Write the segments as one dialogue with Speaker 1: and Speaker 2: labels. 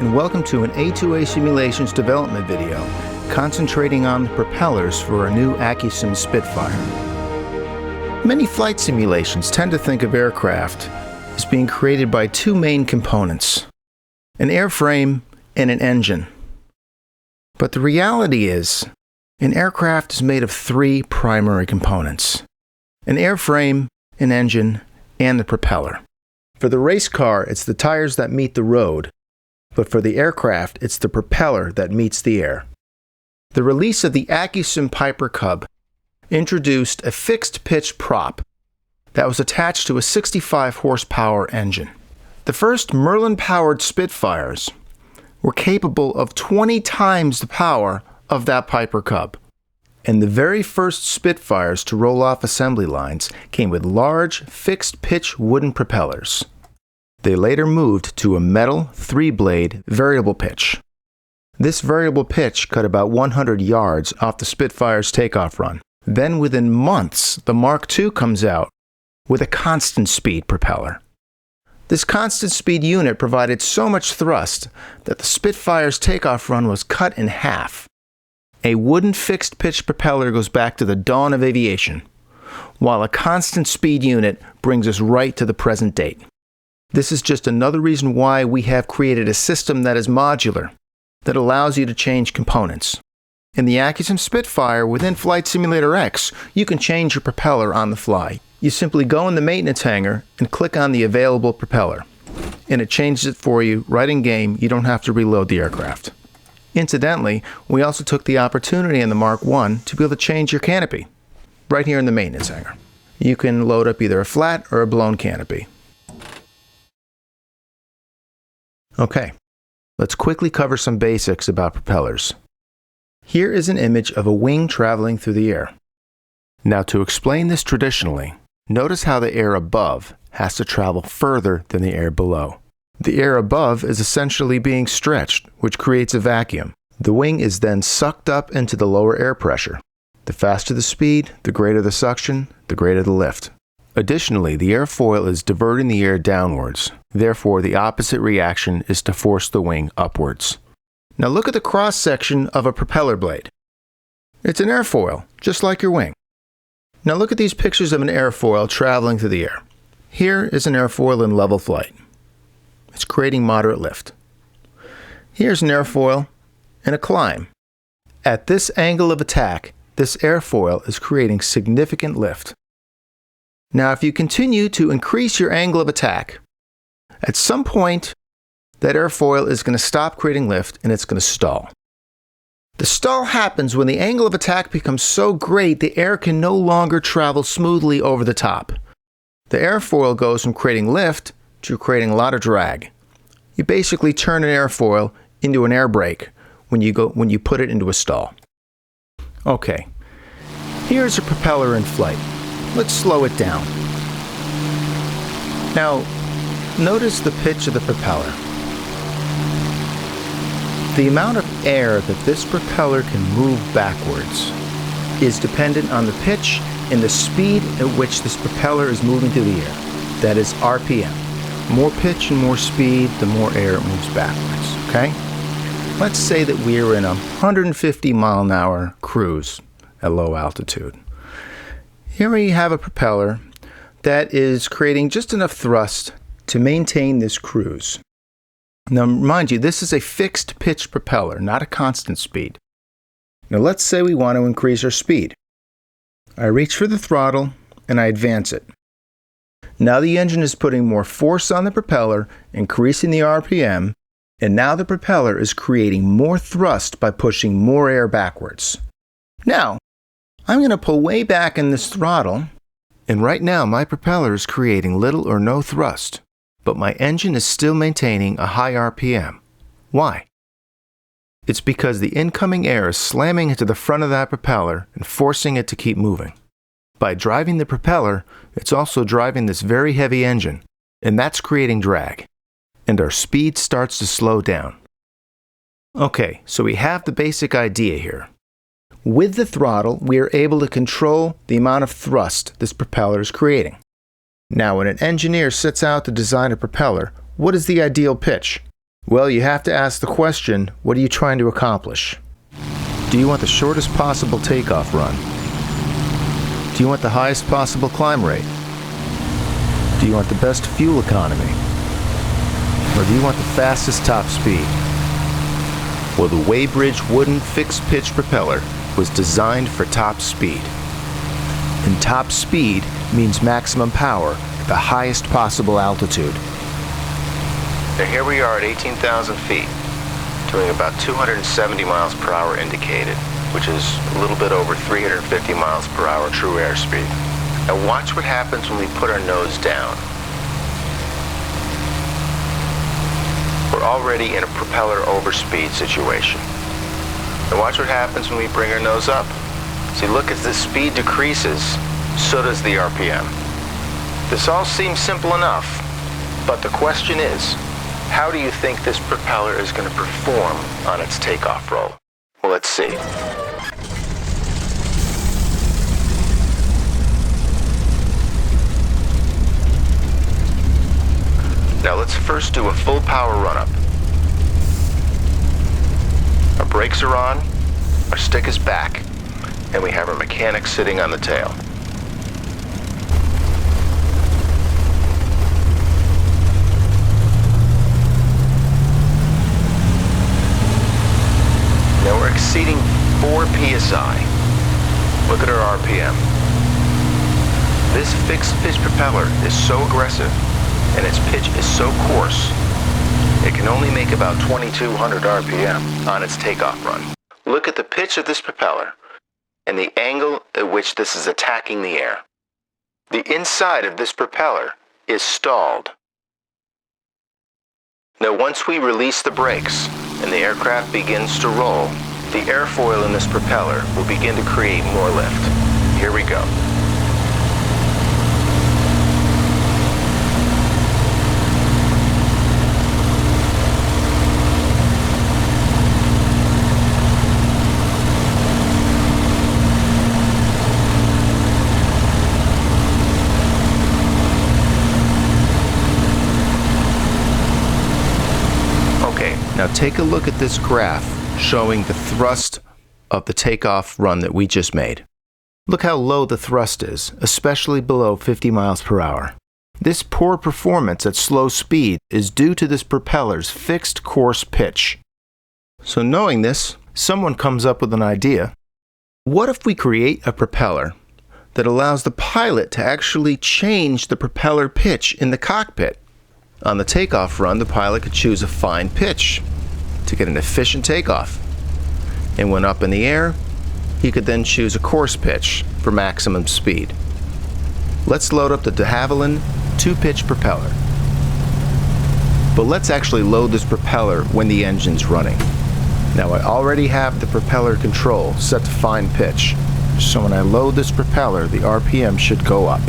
Speaker 1: and welcome to an A2A Simulations development video concentrating on the propellers for our new Accu-Sim Spitfire. Many flight simulations tend to think of aircraft as being created by two main components, an airframe and an engine. But the reality is, an aircraft is made of three primary components: an airframe, an engine, and the propeller. For the race car, it's the tires that meet the road, but for the aircraft, it's the propeller that meets the air. The release of the Accu-Sim Piper Cub introduced a fixed-pitch prop that was attached to a 65 horsepower engine. The first Merlin-powered Spitfires were capable of 20 times the power of that Piper Cub. And the very first Spitfires to roll off assembly lines came with large, fixed-pitch wooden propellers. They later moved to a metal, three-blade, variable pitch. This variable pitch cut about 100 yards off the Spitfire's takeoff run. Then within months, the Mark II comes out with a constant speed propeller. This constant speed unit provided so much thrust that the Spitfire's takeoff run was cut in half. A wooden fixed-pitch propeller goes back to the dawn of aviation, while a constant speed unit brings us right to the present date. This is just another reason why we have created a system that is modular, that allows you to change components. In the Accu-Sim Spitfire within Flight Simulator X, you can change your propeller on the fly. You simply go in the maintenance hangar and click on the available propeller, and it changes it for you right in game. You don't have to reload the aircraft. Incidentally, we also took the opportunity in the Mark I to be able to change your canopy right here in the maintenance hangar. You can load up either a flat or a blown canopy. Okay, let's quickly cover some basics about propellers. Here is an image of a wing traveling through the air. Now, to explain this traditionally, notice how the air above has to travel further than the air below. The air above is essentially being stretched, which creates a vacuum. The wing is then sucked up into the lower air pressure. The faster the speed, the greater the suction, the greater the lift. Additionally, the airfoil is diverting the air downwards. Therefore, the opposite reaction is to force the wing upwards. Now look at the cross-section of a propeller blade. It's an airfoil, just like your wing. Now look at these pictures of an airfoil traveling through the air. Here is an airfoil in level flight. It's creating moderate lift. Here's an airfoil in a climb. At this angle of attack, this airfoil is creating significant lift. Now, if you continue to increase your angle of attack, at some point, that airfoil is going to stop creating lift and it's going to stall. The stall happens when the angle of attack becomes so great the air can no longer travel smoothly over the top. The airfoil goes from creating lift to creating a lot of drag. You basically turn an airfoil into an air brake when you put it into a stall. Okay, here's a propeller in flight. Let's slow it down. Now, notice the pitch of the propeller. The amount of air that this propeller can move backwards is dependent on the pitch and the speed at which this propeller is moving through the air. That is RPM. More pitch and more speed, the more air it moves backwards, okay? Let's say that we are in a 150 mile an hour cruise at low altitude. Here we have a propeller that is creating just enough thrust to maintain this cruise. Now, mind you, this is a fixed pitch propeller, not a constant speed. Now, let's say we want to increase our speed. I reach for the throttle and I advance it. Now the engine is putting more force on the propeller, increasing the RPM, and now the propeller is creating more thrust by pushing more air backwards. Now, I'm going to pull way back in this throttle, and right now my propeller is creating little or no thrust, but my engine is still maintaining a high RPM. Why? It's because the incoming air is slamming into the front of that propeller and forcing it to keep moving. By driving the propeller, it's also driving this very heavy engine, and that's creating drag, and our speed starts to slow down. Okay, so we have the basic idea here. With the throttle, we are able to control the amount of thrust this propeller is creating. Now, when an engineer sets out to design a propeller, what is the ideal pitch? Well, you have to ask the question, what are you trying to accomplish? Do you want the shortest possible takeoff run? Do you want the highest possible climb rate? Do you want the best fuel economy? Or do you want the fastest top speed? Well, the Weybridge wooden fixed-pitch propeller was designed for top speed. And top speed means maximum power at the highest possible altitude. Now here we are at 18,000 feet, doing about 270 miles per hour indicated, which is a little bit over 350 miles per hour true airspeed. Now watch what happens when we put our nose down. We're already in a propeller overspeed situation. Now watch what happens when we bring our nose up. See, look, as the speed decreases, so does the RPM. This all seems simple enough, but the question is, how do you think this propeller is going to perform on its takeoff roll? Well, let's see. Now let's first do a full power run-up. Our brakes are on, our stick is back, and we have our mechanic sitting on the tail. Now we're exceeding 4 psi. Look at our RPM. This fixed pitch propeller is so aggressive and its pitch is so coarse, it can only make about 2200 RPM on its takeoff run. Look at the pitch of this propeller and the angle at which this is attacking the air. The inside of this propeller is stalled. Now once we release the brakes and the aircraft begins to roll, the airfoil in this propeller will begin to create more lift. Here we go. Now take a look at this graph showing the thrust of the takeoff run that we just made. Look how low the thrust is, especially below 50 miles per hour. This poor performance at slow speed is due to this propeller's fixed coarse pitch. So knowing this, someone comes up with an idea. What if we create a propeller that allows the pilot to actually change the propeller pitch in the cockpit? On the takeoff run, the pilot could choose a fine pitch to get an efficient takeoff. And when up in the air, he could then choose a coarse pitch for maximum speed. Let's load up the de Havilland 2-pitch propeller. But let's actually load this propeller when the engine's running. Now I already have the propeller control set to fine pitch, so when I load this propeller, the RPM should go up.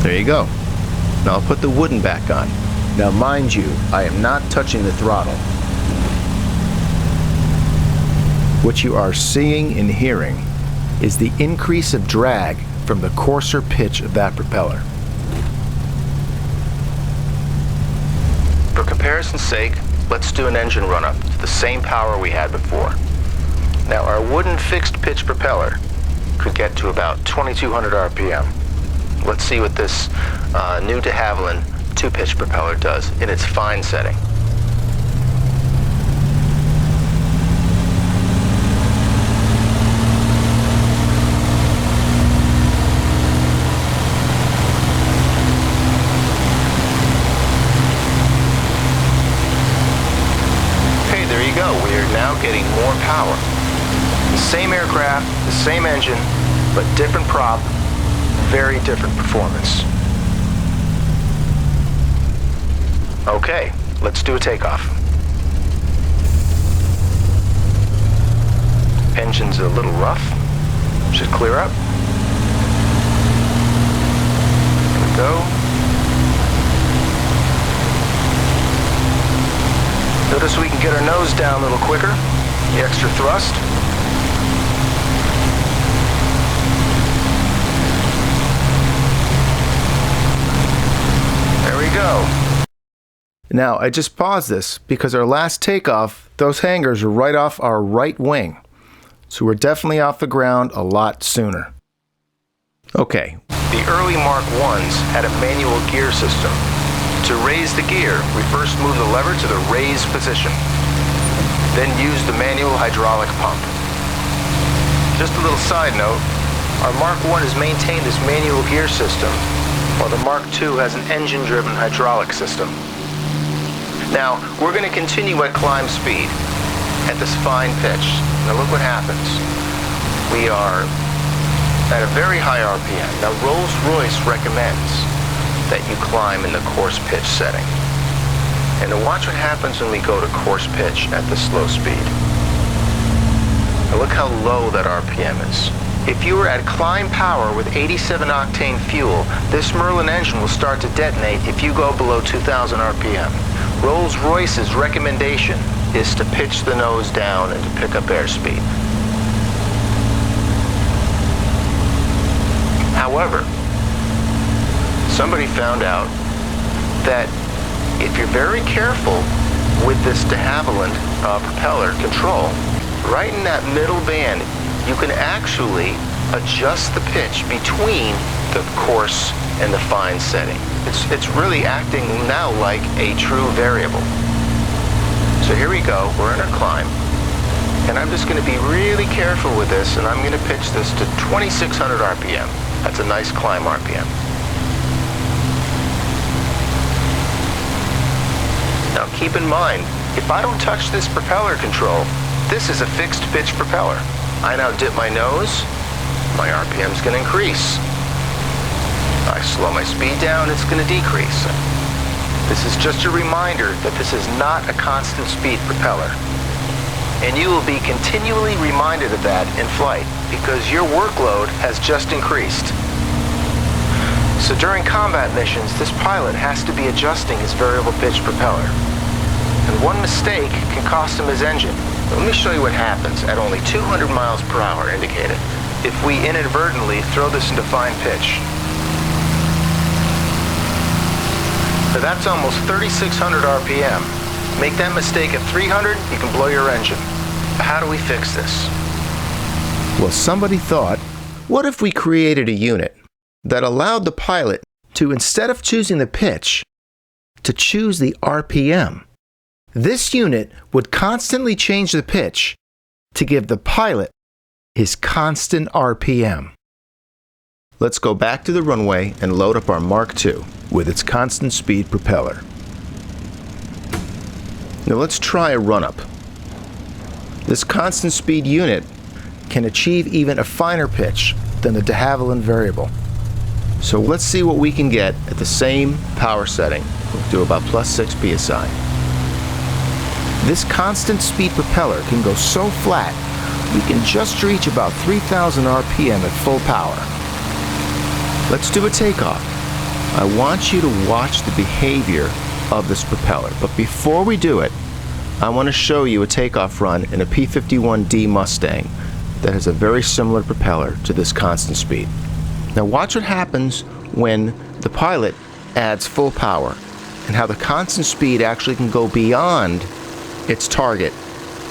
Speaker 1: There you go. Now I'll put the wooden back on. Now mind you, I am not touching the throttle. What you are seeing and hearing is the increase of drag from the coarser pitch of that propeller. For comparison's sake, let's do an engine run-up to the same power we had before. Now our wooden fixed pitch propeller could get to about 2200 RPM. Let's see what this new de Havilland 2-pitch propeller does in its fine setting. Okay, there you go. We are now getting more power. The same aircraft, the same engine, but different prop. Very different performance. Okay, let's do a takeoff. Engine's a little rough. Should clear up. Here we go. Notice we can get our nose down a little quicker. The extra thrust. Now, I just paused this because our last takeoff, those hangars are right off our right wing. So we're definitely off the ground a lot sooner. Okay, the early Mark 1s had a manual gear system. To raise the gear, we first moved the lever to the raise position, then used the manual hydraulic pump. Just a little side note, our Mark 1 has maintained this manual gear system, while the Mark 2 has an engine-driven hydraulic system. Now, we're going to continue at climb speed, at this fine pitch. Now look what happens. We are at a very high RPM. Now Rolls-Royce recommends that you climb in the coarse pitch setting. And now watch what happens when we go to coarse pitch at the slow speed. Now look how low that RPM is. If you were at climb power with 87 octane fuel, this Merlin engine will start to detonate if you go below 2,000 RPM. Rolls-Royce's recommendation is to pitch the nose down and to pick up airspeed. However, somebody found out that if you're very careful with this de Havilland propeller control, right in that middle band, you can actually adjust the pitch between the coarse and the fine setting. It's really acting now like a true variable. So here we go, we're in our climb, and I'm just going to be really careful with this, and I'm going to pitch this to 2,600 RPM. That's a nice climb RPM. Now keep in mind, if I don't touch this propeller control, this is a fixed pitch propeller. I now dip my nose, my RPM is going to increase. I slow my speed down, it's going to decrease. This is just a reminder that this is not a constant speed propeller. And you will be continually reminded of that in flight because your workload has just increased. So during combat missions, this pilot has to be adjusting his variable pitch propeller. And one mistake can cost him his engine. Let me show you what happens at only 200 miles per hour indicated if we inadvertently throw this into fine pitch. So that's almost 3,600 RPM. Make that mistake at 300, you can blow your engine. How do we fix this? Well, somebody thought, what if we created a unit that allowed the pilot to, instead of choosing the pitch, to choose the RPM? This unit would constantly change the pitch to give the pilot his constant RPM. Let's go back to the runway and load up our Mark II with its constant speed propeller. Now let's try a run-up. This constant speed unit can achieve even a finer pitch than the de Havilland variable. So let's see what we can get at the same power setting. We'll do about +6 psi. This constant speed propeller can go so flat we can just reach about 3,000 RPM at full power. Let's do a takeoff. I want you to watch the behavior of this propeller, but before we do it, I want to show you a takeoff run in a P-51D Mustang that has a very similar propeller to this constant speed. Now watch what happens when the pilot adds full power and how the constant speed actually can go beyond its target,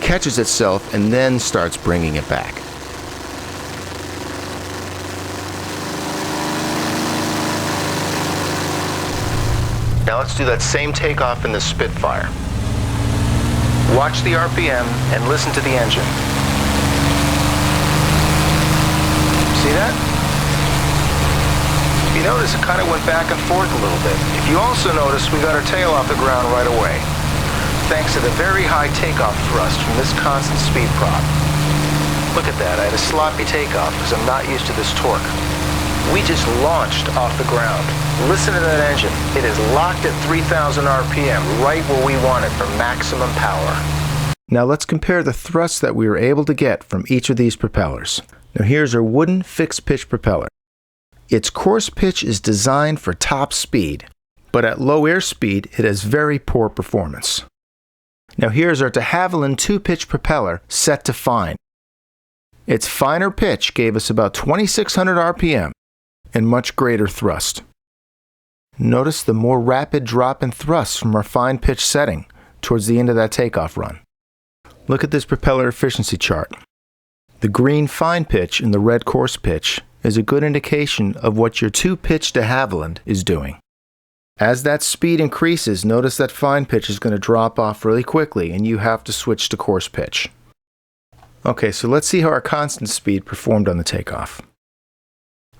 Speaker 1: catches itself, and then starts bringing it back. Now let's do that same takeoff in the Spitfire. Watch the RPM and listen to the engine. See that? If you notice, it kind of went back and forth a little bit. If you also notice, we got our tail off the ground right away, thanks to the very high takeoff thrust from this constant speed prop. Look at that, I had a sloppy takeoff because I'm not used to this torque. We just launched off the ground. Listen to that engine. It is locked at 3,000 RPM, right where we want it for maximum power. Now let's compare the thrust that we were able to get from each of these propellers. Now here's our wooden fixed pitch propeller. Its coarse pitch is designed for top speed, but at low airspeed it has very poor performance. Now here's our de Havilland 2-pitch propeller set to fine. Its finer pitch gave us about 2,600 RPM and much greater thrust. Notice the more rapid drop in thrust from our fine pitch setting towards the end of that takeoff run. Look at this propeller efficiency chart. The green fine pitch and the red coarse pitch is a good indication of what your 2-pitch de Havilland is doing. As that speed increases, notice that fine pitch is going to drop off really quickly and you have to switch to coarse pitch. Okay, so let's see how our constant speed performed on the takeoff.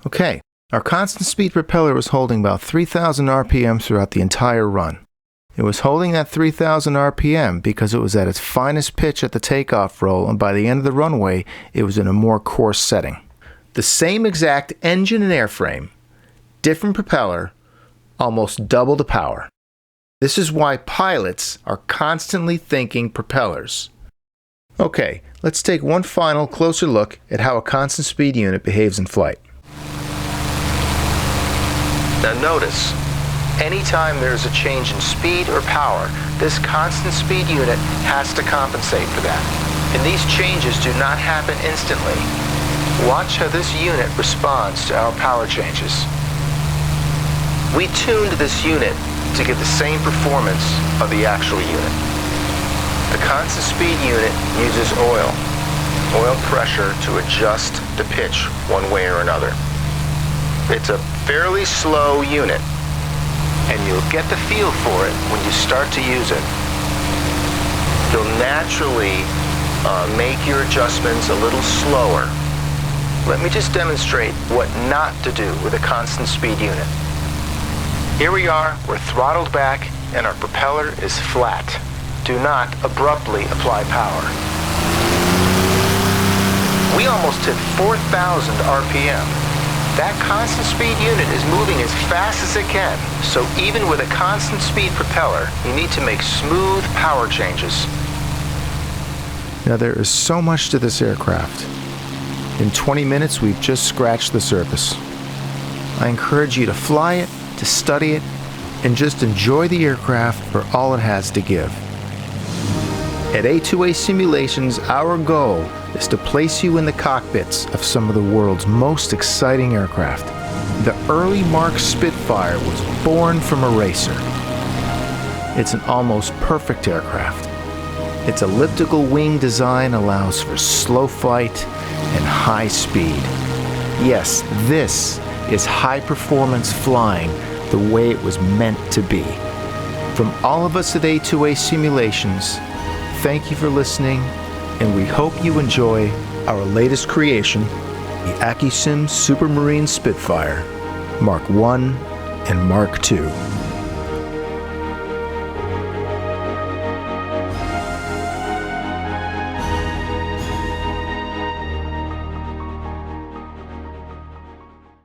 Speaker 1: Okay, our constant speed propeller was holding about 3,000 RPM throughout the entire run. It was holding that 3,000 RPM because it was at its finest pitch at the takeoff roll, and by the end of the runway, it was in a more coarse setting. The same exact engine and airframe, different propeller, almost double the power. This is why pilots are constantly thinking propellers. Okay, let's take one final closer look at how a constant speed unit behaves in flight. Now notice, anytime there's a change in speed or power, this constant speed unit has to compensate for that. And these changes do not happen instantly. Watch how this unit responds to our power changes. We tuned this unit to get the same performance of the actual unit. The constant speed unit uses oil pressure to adjust the pitch one way or another. It's a fairly slow unit, and you'll get the feel for it when you start to use it. You'll naturally make your adjustments a little slower. Let me just demonstrate what not to do with a constant speed unit. Here we are, we're throttled back, and our propeller is flat. Do not abruptly apply power. We almost hit 4,000 RPM. That constant speed unit is moving as fast as it can, so even with a constant speed propeller, you need to make smooth power changes. Now there is so much to this aircraft. In 20 minutes, we've just scratched the surface. I encourage you to fly it, to study it, and just enjoy the aircraft for all it has to give. At A2A Simulations, our goal is to place you in the cockpits of some of the world's most exciting aircraft. The early Mark Spitfire was born from a racer. It's an almost perfect aircraft. Its elliptical wing design allows for slow flight and high speed. Yes, this is high-performance flying the way it was meant to be. From all of us at A2A Simulations, thank you for listening, and we hope you enjoy our latest creation, the Accu-Sim Supermarine Spitfire, Mark I and Mark II.